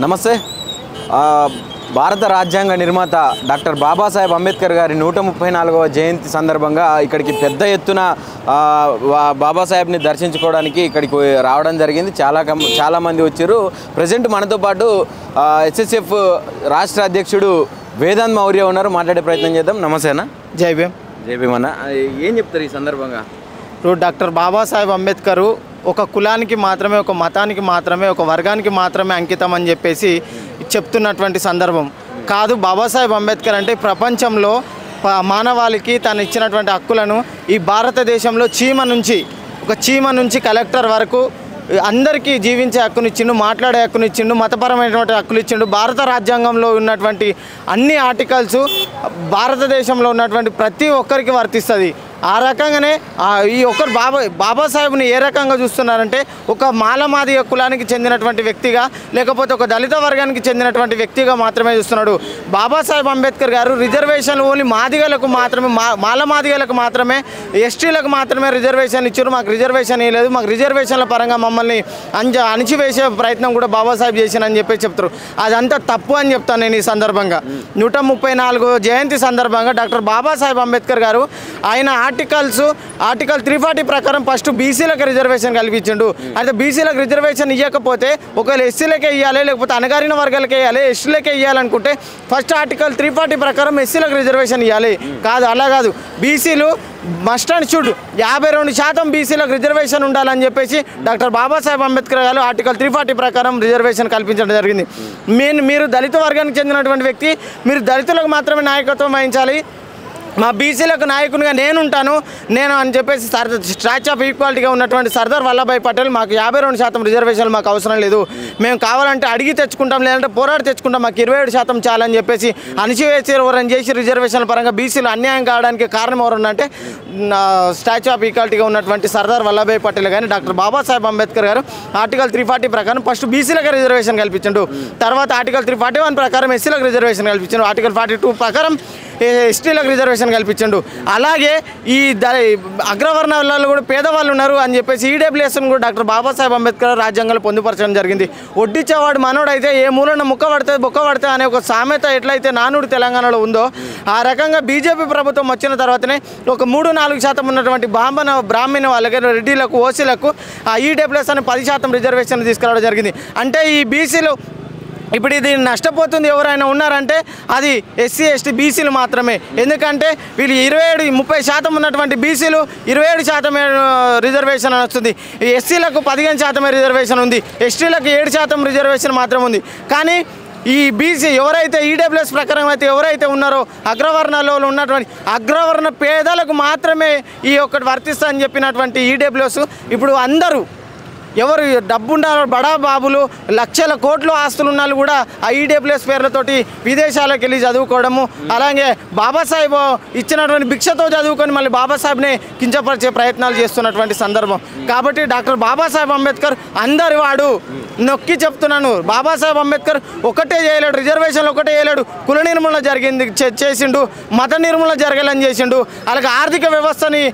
నమస్తే. భారత రాజ్యాంగ నిర్మాత డాక్టర్ బాబాసాహెబ్ అంబేద్కర్ గారి 134వ జయంతి సందర్భంగా ఇక్కడికి పెద్ద ఎత్తున బాబాసాహెబ్ని దర్శించుకోవడానికి ఇక్కడికి రావడం జరిగింది. చాలామంది వచ్చారు. ప్రజెంట్ మనతో పాటు ఎస్ఎస్ఎఫ్ రాష్ట్ర అధ్యక్షుడు వేదాంత్ మౌర్య ఉన్నారు. మాట్లాడే ప్రయత్నం చేద్దాం. నమస్తే అన్న. జై భీమ్. జై భీమ్ అన్న. ఏం చెప్తారు ఈ సందర్భంగా? ఇప్పుడు డాక్టర్ బాబాసాహెబ్ అంబేద్కర్ ఒక కులానికి మాత్రమే, ఒక మతానికి మాత్రమే, ఒక వర్గానికి మాత్రమే అంకితం అని చెప్పేసి చెప్తున్నటువంటి సందర్భం కాదు. బాబాసాహెబ్ అంబేద్కర్ అంటే ప్రపంచంలో మానవాళికి తను ఇచ్చినటువంటి హక్కులను ఈ భారతదేశంలో చీమ నుంచి కలెక్టర్ వరకు అందరికీ జీవించే హక్కునిచ్చిండు, మాట్లాడే హక్కునిచ్చిండు, మతపరమైనటువంటి హక్కులు ఇచ్చిండు. భారత రాజ్యాంగంలో ఉన్నటువంటి అన్ని ఆర్టికల్స్ భారతదేశంలో ఉన్నటువంటి ప్రతి ఒక్కరికి వర్తిస్తుంది. ఆ రకంగానే ఈ ఒక్కరు బాబాసాహెబ్ని ఏ రకంగా చూస్తున్నారంటే ఒక మాలమాదిగ కులానికి చెందినటువంటి వ్యక్తిగా, లేకపోతే ఒక దళిత వర్గానికి చెందినటువంటి వ్యక్తిగా మాత్రమే చూస్తున్నాడు. బాబాసాహెబ్ అంబేద్కర్ గారు రిజర్వేషన్లు ఓన్లీ మాదిగలకు మాత్రమే, మాలమాదిగలకు మాత్రమే, ఎస్టీలకు మాత్రమే రిజర్వేషన్ ఇచ్చారు. మాకు రిజర్వేషన్ ఇవ్వలేదు, మాకు రిజర్వేషన్ల పరంగా మమ్మల్ని అణిచివేసే ప్రయత్నం కూడా బాబాసాహెబ్ చేశానని చెప్పి చెప్తారు. అదంతా తప్పు అని చెప్తాను నేను ఈ సందర్భంగా. 134వ జయంతి సందర్భంగా డాక్టర్ బాబాసాహెబ్ అంబేద్కర్ గారు ఆయన ఆర్టికల్ 340 ప్రకారం ఫస్ట్ బీసీలకు రిజర్వేషన్ కల్పించిండు. అయితే బీసీలకు రిజర్వేషన్ ఇవ్వకపోతే ఒకవేళ ఎస్సీలకే ఇవ్వాలి, లేకపోతే అణగారిన వర్గాలకే ఇవ్వాలి, ఎస్టీలకే ఇవ్వాలనుకుంటే ఫస్ట్ ఆర్టికల్ 340 ప్రకారం ఎస్సీలకు రిజర్వేషన్ ఇవ్వాలి. కాదు, అలా కాదు. బీసీలు మస్ట్ అండ్ షుడ్ 52% బీసీలకు రిజర్వేషన్ ఉండాలని చెప్పేసి డాక్టర్ బాబాసాహెబ్ అంబేద్కర్ గారు ఆర్టికల్ 340 ప్రకారం రిజర్వేషన్ కల్పించడం జరిగింది. మీరు దళిత వర్గానికి చెందినటువంటి వ్యక్తి, మీరు దళితులకు మాత్రమే నాయకత్వం వహించాలి, మా బీసీలకు నాయకునిగా నేను అని చెప్పేసి స్టాచ్యూ ఆఫ్ ఈక్వాలిటీగా ఉన్నటువంటి సర్దార్ వల్లభాయ్ పటేల్ మాకు 52% రిజర్వేషన్లు మాకు అవసరం లేదు, మేము కావాలంటే అడిగి తెచ్చుకుంటాం, లేదంటే పోరాడి తెచ్చుకుంటాం, మాకు 27% చాలని చెప్పేసి అణిచివేసి ఎవరని చేసి రిజర్వేషన్ల పరంగా బీసీలు అన్యాయం కావడానికి కారణం ఎవరున్నంటే స్టాచ్యూ ఆఫ్ ఈక్వాలిటీగా ఉన్నటువంటి సర్దార్ వల్లభాయ్ పటేల్ కానీ డాక్టర్ బాబాసాహెబ్ అంబేద్కర్ గారు ఆర్టికల్ 340 ప్రకారం ఫస్ట్ బీసీలకు రిజర్వేషన్ కల్పించండు. తర్వాత ఆర్టికల్ 341 ప్రకారం ఎస్సీలకు రిజర్వేషన్ కల్పించండు. ఆర్టికల్ 42 ప్రకారం ఎస్టీలకు రిజర్వేషన్ కల్పించండు. అలాగే ఈ అగ్రవర్ణాలలో కూడా పేదవాళ్ళు ఉన్నారు అని చెప్పేసి ఈడబ్ల్యూఎస్ను కూడా డాక్టర్ బాబాసాహెబ్ అంబేద్కర్ రాజ్యాంగంలో పొందుపరచడం జరిగింది. వడ్డిచ్చేవాడు మనోడైతే ఏ మూలన ముక్క పడితే అనే ఒక సామెత ఎట్లయితే నానుడు తెలంగాణలో ఉందో, ఆ రకంగా బీజేపీ ప్రభుత్వం వచ్చిన తర్వాతనే ఒక 3-4% ఉన్నటువంటి బ్రాహ్మణ వాళ్ళకి, రెడ్డిలకు, ఓసీలకు ఆ ఈడబ్ల్యూఎస్ అని 10% రిజర్వేషన్ తీసుకురావడం జరిగింది. అంటే ఈ బీసీలు ఇప్పుడు ఇది నష్టపోతుంది ఎవరైనా ఉన్నారంటే అది ఎస్సీ, ఎస్టీ, బీసీలు మాత్రమే. ఎందుకంటే వీళ్ళు 27-30% ఉన్నటువంటి బీసీలు 27% రిజర్వేషన్ అని వస్తుంది. ఎస్సీలకు 15% రిజర్వేషన్ ఉంది, ఎస్టీలకు 7% రిజర్వేషన్ మాత్రం ఉంది. కానీ ఈ బీసీ ఎవరైతే ఈడబ్ల్యూఎస్ ప్రకారం అయితే ఎవరైతే ఉన్నారో అగ్రవర్ణాలలో ఉన్నటువంటి అగ్రవర్ణ పేదలకు మాత్రమే ఈ ఒక్కటి వర్తిస్తుందని చెప్పినటువంటి ఈడబ్ల్యూఎస్ ఇప్పుడు అందరూ ఎవరు డబ్బున్న బడా బాబులు, లక్షల కోట్లు ఆస్తులు ఉన్న వాళ్ళు కూడా ఆ ఈడబ్ల్యూఎస్ పేర్లతోటి విదేశాలకు వెళ్ళి చదువుకోవడము, అలాగే బాబాసాహెబ్ ఇచ్చినటువంటి భిక్షతో చదువుకొని మళ్ళీ బాబాసాహెబ్ని కించపరిచే ప్రయత్నాలు చేస్తున్నటువంటి సందర్భం. కాబట్టి డాక్టర్ బాబాసాహెబ్ అంబేద్కర్ అందరి వాడు, నొక్కి చెప్తున్నాను. బాబాసాహెబ్ అంబేద్కర్ ఒకటే చేయలేడు, రిజర్వేషన్లు ఒకటే చేయలేడు, కుల నిర్మూలన చేసిండు, మత నిర్మూలన జరగాలని చేసిండు, అలాగే ఆర్థిక వ్యవస్థని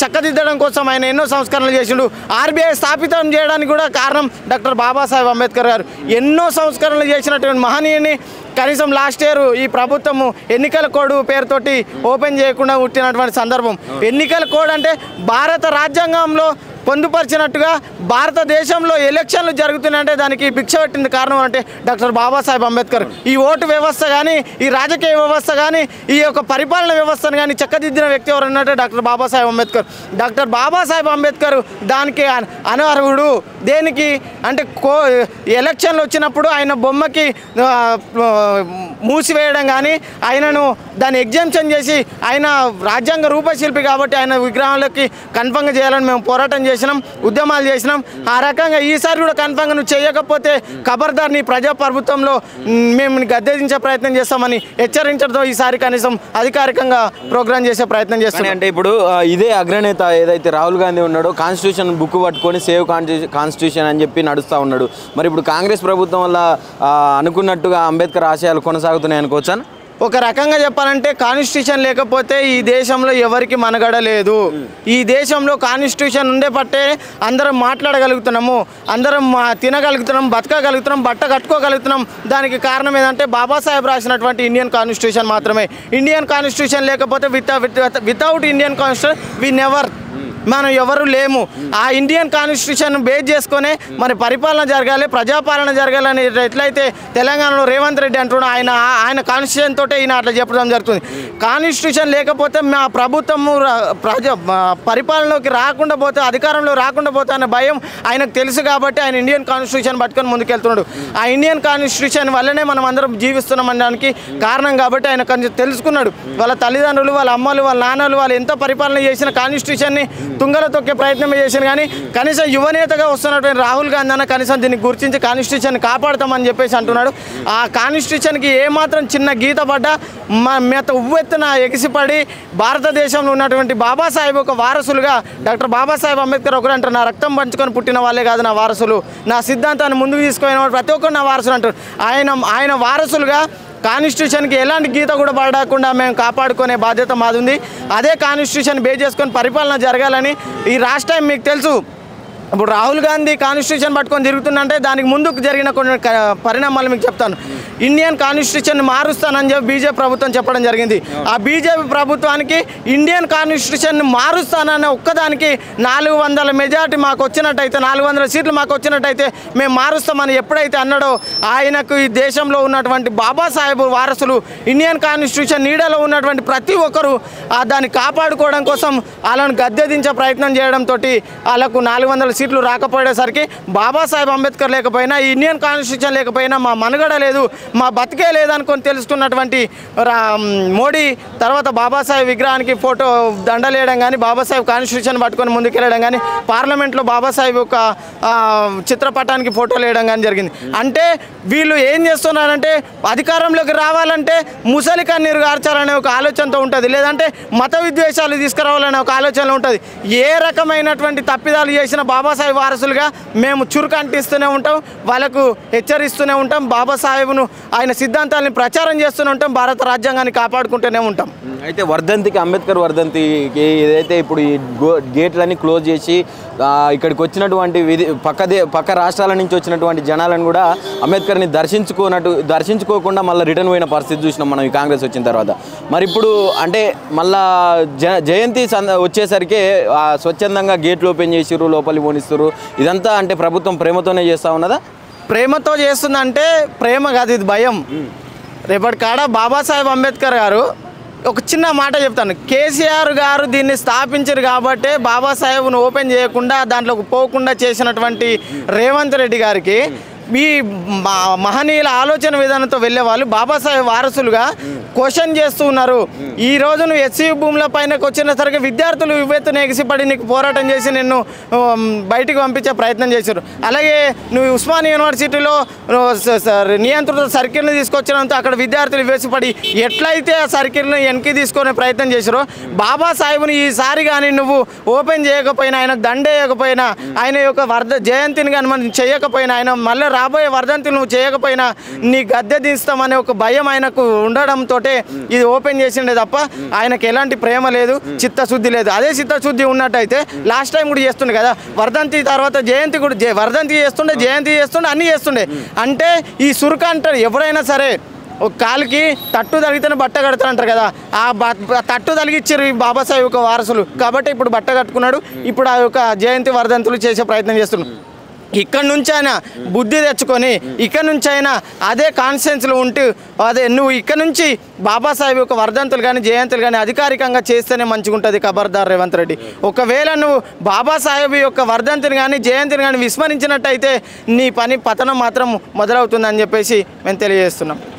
చక్కదిద్దడం కోసం ఆయన ఎన్నో సంస్కరణలు చేసిండు. ఆర్బీఐ స్థాపితం చేయడానికి కూడా కారణం డాక్టర్ బాబాసాహెబ్ అంబేద్కర్ గారు. ఎన్నో సంస్కరణలు చేసినటువంటి మహనీయుని కనీసం లాస్ట్ ఇయర్ ఈ ప్రభుత్వము ఎన్నికల కోడ్ పేరుతోటి ఓపెన్ చేయకుండా పుట్టినటువంటి సందర్భం. ఎన్నికల కోడ్ అంటే భారత రాజ్యాంగంలో పొందుపరిచినట్టుగా భారతదేశంలో ఎలక్షన్లు జరుగుతున్నాయంటే దానికి భిక్ష పెట్టింది కారణం అంటే డాక్టర్ బాబాసాహెబ్ అంబేద్కర్. ఈ ఓటు వ్యవస్థ కానీ, ఈ రాజకీయ వ్యవస్థ కానీ, ఈ యొక్క పరిపాలన వ్యవస్థను కానీ చక్కదిద్దిన వ్యక్తి ఎవరన్నట్టే డాక్టర్ బాబాసాహెబ్ అంబేద్కర్. డాక్టర్ బాబాసాహెబ్ అంబేద్కర్ దానికి అనర్హుడు. దేనికి అంటే ఎలక్షన్లు వచ్చినప్పుడు ఆయన బొమ్మకి మూసివేయడం కానీ, ఆయనను దాన్ని ఎగ్జామ్షన్ చేసి ఆయన రాజ్యాంగ రూపశిల్పి కాబట్టి ఆయన విగ్రహాలకి కన్ఫర్మ్గా చేయాలని మేము పోరాటం చేసినాం, ఉద్యమాలు చేసినాం. ఆ రకంగా ఈసారి కూడా కన్ఫర్మ్గా నువ్వు చేయకపోతే ఖబర్దార్ నీ ప్రజా ప్రభుత్వంలో మేము గద్దెదించే ప్రయత్నం చేస్తామని హెచ్చరించడంతో ఈసారి కనీసం అధికారికంగా ప్రోగ్రామ్ చేసే ప్రయత్నం చేస్తాం. అంటే ఇప్పుడు ఇదే అగ్రనేత ఏదైతే రాహుల్ గాంధీ ఉన్నాడో కాన్స్టిట్యూషన్ బుక్ పట్టుకొని సేవ్ కాన్స్టిట్యూషన్ అని చెప్పి నడుస్తూ ఉన్నాడు. మరి ఇప్పుడు కాంగ్రెస్ ప్రభుత్వం వల్ల అనుకున్నట్టుగా అంబేద్కర్ ఆశయాలు కొనసాగుతున్నాయి అనుకోవచ్చా? ఒక రకంగా చెప్పాలంటే కాన్స్టిట్యూషన్ లేకపోతే ఈ దేశంలో ఎవరికి మనుగడ లేదు. ఈ దేశంలో కాన్స్టిట్యూషన్ ఉండే పట్టే అందరం మాట్లాడగలుగుతున్నాము, అందరం తినగలుగుతున్నాం, బతకగలుగుతున్నాం, బట్ట కట్టుకోగలుగుతున్నాం. దానికి కారణం ఏంటంటే బాబాసాహెబ్ రాసినటువంటి ఇండియన్ కాన్స్టిట్యూషన్ మాత్రమే. ఇండియన్ కాన్స్టిట్యూషన్ లేకపోతే without Indian constitution we never, మనం ఎవరు లేము. ఆ ఇండియన్ కాన్స్టిట్యూషన్ బేస్ చేసుకునే మన పరిపాలన జరగాలి, ప్రజాపాలన జరగాలని ఎట్లయితే తెలంగాణలో రేవంత్ రెడ్డి అంటున్నాడు, ఆయన కాన్స్టిట్యూషన్ తోటే ఈయన అట్లా చెప్పడం జరుగుతుంది. కాన్స్టిట్యూషన్ లేకపోతే మా ప్రభుత్వము పరిపాలనలోకి రాకుండా పోతే, అధికారంలో రాకుండా పోతే అనే భయం ఆయనకు తెలుసు కాబట్టి ఆయన ఇండియన్ కాన్స్టిట్యూషన్ పట్టుకొని ముందుకెళ్తున్నాడు. ఆ ఇండియన్ కాన్స్టిట్యూషన్ వల్లనే మనం అందరం జీవిస్తున్నాం అనడానికి కారణం కాబట్టి ఆయన కొంచెం తెలుసుకున్నాడు. వాళ్ళ తల్లిదండ్రులు, వాళ్ళ అమ్మలు, వాళ్ళ నాన్నలు వాళ్ళు ఎంత పరిపాలన చేసిన కాన్స్టిట్యూషన్ని తుంగలో తొక్కే ప్రయత్నం చేశాను. కానీ కనీసం యువనేతగా వస్తున్నటువంటి రాహుల్ గాంధీ అన్న కనీసం దీన్ని గుర్తించి కాన్స్టిట్యూషన్ కాపాడుతామని చెప్పేసి అంటున్నాడు. ఆ కాన్స్టిట్యూషన్కి ఏమాత్రం చిన్న గీత పడ్డా మెత్త ఉవ్వెత్తున ఎగిసిపడి భారతదేశంలో ఉన్నటువంటి బాబాసాహెబ్ ఒక వారసులుగా డాక్టర్ బాబాసాహెబ్ అంబేద్కర్ ఒకరు అంటారు, నా రక్తం పంచుకొని పుట్టిన వాళ్ళే కాదు నా వారసులు, నా సిద్ధాంతాన్ని ముందుకు తీసుకుపోయిన ప్రతి ఒక్కరు నా వారసులు అంటారు. ఆయన వారసులుగా కాన్స్టిట్యూషన్కి ఎలాంటి గీత కూడా పడకుండా మేము కాపాడుకునే బాధ్యత మాది ఉంది. అదే కాన్స్టిట్యూషన్ బేస్ చేసుకొని పరిపాలన జరగాలని ఈ రాష్ట్రం మీకు తెలుసు. ఇప్పుడు రాహుల్ గాంధీ కాన్స్టిట్యూషన్ పట్టుకొని తిరుగుతుందంటే దానికి ముందుకు జరిగిన కొన్ని పరిణామాలు మీకు చెప్తాను. ఇండియన్ కాన్స్టిట్యూషన్ మారుస్తానని చెప్పి బీజేపీ ప్రభుత్వం చెప్పడం జరిగింది. ఆ బీజేపీ ప్రభుత్వానికి ఇండియన్ కాన్స్టిట్యూషన్ మారుస్తానన్న ఒక్కదానికి 400 మెజార్టీ మాకు వచ్చినట్టయితే, 400 సీట్లు మాకు వచ్చినట్టయితే మేము మారుస్తామని ఎప్పుడైతే అన్నాడో ఆయనకు ఈ దేశంలో ఉన్నటువంటి బాబాసాహెబ్ వారసులు ఇండియన్ కాన్స్టిట్యూషన్ నీడలో ఉన్నటువంటి ప్రతి ఒక్కరూ దాన్ని కాపాడుకోవడం కోసం వాళ్ళను గద్దెదించే ప్రయత్నం చేయడంతో వాళ్ళకు 400 సీట్లు రాకపోయేసరికి బాబాసాహెబ్ అంబేద్కర్ లేకపోయినా, ఈ ఇండియన్ కాన్స్టిట్యూషన్ లేకపోయినా మా మనుగడ లేదు, మా బతికే లేదనుకొని తెలుసుకున్నటువంటి మోడీ తర్వాత బాబాసాహెబ్ విగ్రహానికి ఫోటో దండలేయడం కానీ, బాబాసాహెబ్ కాన్స్టిట్యూషన్ పట్టుకొని ముందుకెళ్ళడం కానీ, పార్లమెంట్లో బాబాసాహెబ్ యొక్క చిత్రపటానికి ఫోటోలు వేయడం కానీ జరిగింది. అంటే వీళ్ళు ఏం చేస్తున్నారంటే అధికారంలోకి రావాలంటే ముసలి కన్నీరు గార్చాలనే ఒక ఆలోచనతో ఉంటుంది, లేదంటే మత విద్వేషాలు తీసుకురావాలనే ఒక ఆలోచనలో ఉంటుంది. ఏ రకమైనటువంటి తప్పిదాలు చేసిన బాబాసాహెబ్ వారసులుగా మేము చురుకు అంటిస్తూనే ఉంటాం, వాళ్ళకు హెచ్చరిస్తూనే ఉంటాం, బాబాసాహెబ్ను ఆయన సిద్ధాంతాలని ప్రచారం చేస్తూనే ఉంటాం, భారత రాజ్యాంగాన్ని కాపాడుకుంటూనే ఉంటాం. అయితే వర్ధంతికి, అంబేద్కర్ వర్ధంతికి ఏదైతే ఇప్పుడు ఈ గేట్లన్నీ క్లోజ్ చేసి ఇక్కడికి వచ్చినటువంటి పక్క రాష్ట్రాల నుంచి వచ్చినటువంటి జనాలను కూడా అంబేద్కర్ని దర్శించుకోకుండా మళ్ళీ రిటర్న్ పోయిన పరిస్థితి చూసినాం మనం ఈ కాంగ్రెస్ వచ్చిన తర్వాత. మరి ఇప్పుడు అంటే మళ్ళా జయంతి వచ్చేసరికి స్వచ్ఛందంగా గేట్లు ఓపెన్ చేసిర్రు, లోపలికి పోనిస్తారు. ఇదంతా అంటే ప్రభుత్వం ప్రేమతోనే చేస్తూ ఉన్నదా? ప్రేమతో చేస్తుందంటే ప్రేమ కాదు, ఇది భయం. రేపటి కాడ బాబాసాహెబ్ అంబేద్కర్ గారు ఒక చిన్న మాట చెప్తాను, కేసీఆర్ గారు దీన్ని స్థాపించారు కాబట్టే బాబాసాహెబ్ను ఓపెన్ చేయకుండా దాంట్లోకి పోకుండా చేసినటువంటి రేవంత్ రెడ్డి గారికి ఈ మహనీయుల ఆలోచన విధానంతో వెళ్ళే వాళ్ళు బాబాసాహెబ్ వారసులుగా క్వశ్చన్ చేస్తూ ఉన్నారు. ఈ రోజు నువ్వు ఎస్సీ భూముల పైనకు వచ్చినసరికి విద్యార్థులు వివేత్తున ఎగిసిపడి నీకు పోరాటం చేసి నిన్ను బయటికి పంపించే ప్రయత్నం చేశారు. అలాగే నువ్వు ఉస్మాన్ యూనివర్సిటీలో నియంత్రిత సర్కిల్ని తీసుకొచ్చినంత అక్కడ విద్యార్థులు వేసిపడి ఎట్లయితే ఆ సర్కిల్ని వెనక్కి తీసుకునే ప్రయత్నం చేశారో బాబాసాహెబ్ని ఈసారి కానీ నువ్వు ఓపెన్ చేయకపోయినా, ఆయనకు దండేయకపోయినా, ఆయన యొక్క జయంతిని కానీ మనం చేయకపోయినా, ఆయన మళ్ళీ రాబోయే వర్ధంతులు నువ్వు చేయకపోయినా నీ గద్దె దిస్తామనే ఒక భయం ఆయనకు ఉండడంతో ఇది ఓపెన్ చేసిండే తప్ప ఆయనకు ఎలాంటి ప్రేమ లేదు, చిత్తశుద్ధి లేదు. అదే చిత్తశుద్ధి ఉన్నట్టయితే లాస్ట్ టైం కూడా చేస్తుండే కదా, వర్ధంతి తర్వాత జయంతి కూడా వర్ధంతి చేస్తుండే, జయంతి చేస్తుండే, అన్నీ చేస్తుండే. అంటే ఈ సురుకు అంటారు ఎవరైనా సరే, ఒక కాలుకి తట్టు తగిలితేనే బట్ట కడతారంటారు కదా, ఆ తట్టు తగిలిచ్చారు ఈ బాబాసాహెబ్ యొక్క వారసులు కాబట్టి ఇప్పుడు బట్ట కట్టుకున్నాడు. ఇప్పుడు ఆ యొక్క జయంతి వర్ధంతులు చేసే ప్రయత్నం చేస్తున్నాడు. ఇక్కడ నుంచి అయినా బుద్ధి తెచ్చుకొని ఇక్కడ నుంచి అయినా అదే కాన్ఫిడెన్స్లో ఉంటూ అదే నువ్వు ఇక్కడ నుంచి బాబాసాహెబ్ యొక్క వర్ధంతులు కానీ జయంతులు కానీ అధికారికంగా చేస్తేనే మంచిగా ఉంటుంది. ఖబర్దార్ రేవంత్ రెడ్డి, ఒకవేళ నువ్వు బాబాసాహెబ్ యొక్క వర్ధంతిని కానీ జయంతిని కానీ విస్మరించినట్టయితే నీ పతనం మాత్రం మొదలవుతుందని చెప్పేసి మేము తెలియజేస్తున్నాం.